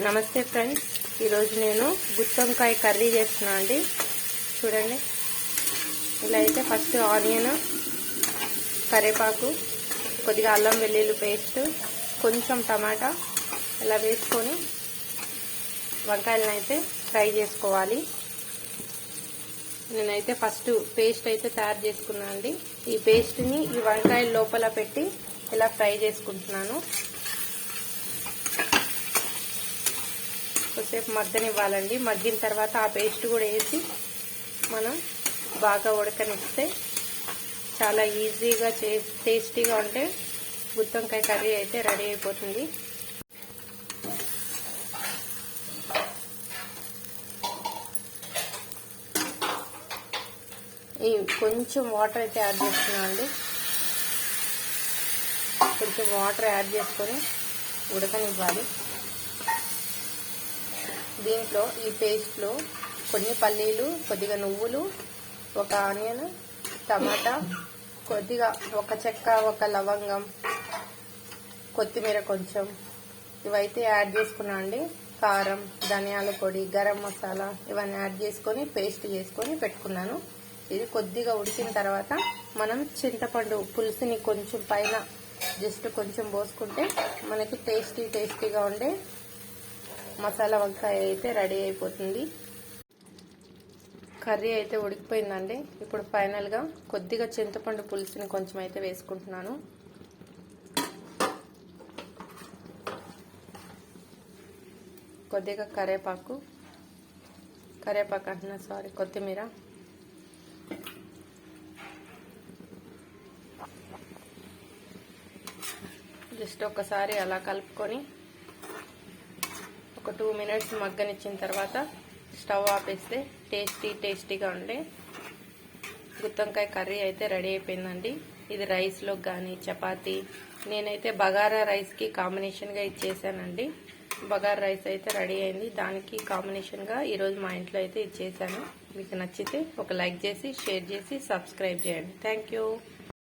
నమస్తే ఫ్రెండ్స్, ఈరోజు నేను గుత్తొంకాయ కర్రీ చేస్తున్నాను అండి. చూడండి, ఇలా అయితే ఫస్ట్ ఆనియన్, కరివేపాకు, కొద్దిగా అల్లం వెల్లుల్లి పేస్ట్, కొంచెం టమాటా ఇలా వేసుకొని వంకాయలను అయితే ఫ్రై చేసుకోవాలి. నేనైతే ఫస్ట్ పేస్ట్ అయితే తయారు చేసుకున్నాను అండి. ఈ పేస్ట్ని ఈ వంకాయల లోపల పెట్టి ఇలా ఫ్రై చేసుకుంటున్నాను. కొద్దిసేపు మగ్గనివ్వాలండి. మగ్గిన తర్వాత ఆ పేస్ట్ కూడా వేసి మనం బాగా ఉడకనిస్తే చాలా ఈజీగా టేస్టీగా ఉంటే గుత్తొంకాయ కర్రీ అయితే రెడీ అయిపోతుంది. కొంచెం వాటర్ అయితే యాడ్ చేస్తున్నాను అండి. కొంచెం వాటర్ యాడ్ చేసుకొని ఉడకనివ్వాలి. దీంట్లో ఈ పేస్ట్లో కొన్ని పల్లీలు, కొద్దిగా నువ్వులు, ఒక ఆనియన్, టమాటా, కొద్దిగా ఒక చెక్క, ఒక లవంగం, కొత్తిమీర కొంచెం ఇవైతే యాడ్ చేసుకున్నా అండి. కారం, ధనియాల పొడి, గరం మసాలా ఇవన్నీ యాడ్ చేసుకొని పేస్ట్ చేసుకొని పెట్టుకున్నాను. ఇది కొద్దిగా ఉడికిన తర్వాత మనం చింతపండు పులుసుని కొంచెం పైన జస్ట్ కొంచెం పోసుకుంటే మనకి టేస్టీగా ఉండే మసాలా వంకాయ అయితే రెడీ అయిపోతుంది. కర్రీ అయితే ఉడికిపోయిందండి. ఇప్పుడు ఫైనల్గా కొద్దిగా చింతపండు పులుసుని కొంచెం అయితే వేసుకుంటున్నాను. కొద్దిగా కరివేపాకు అంటున్నా, సారీ, కొత్తిమీర, జస్ట్ ఒకసారి అలా కలుపుకొని ఒక 2 మినిట్స్ మగ్గనిచ్చిన తర్వాత స్టవ్ ఆపేస్తే టేస్టీగా ఉండే గుత్తొంకాయ కర్రీ అయితే రెడీ అయిపోయిందండి. ఇది రైస్లో కానీ చపాతీ, నేనైతే బగారా రైస్కి కాంబినేషన్గా ఇచ్చేసానండి. బగారా రైస్ అయితే రెడీ అయింది. దానికి కాంబినేషన్గా ఈరోజు మా ఇంట్లో అయితే ఇచ్చేసాను. మీకు నచ్చితే ఒక లైక్ చేసి, షేర్ చేసి, సబ్స్క్రైబ్ చేయండి. Thank you.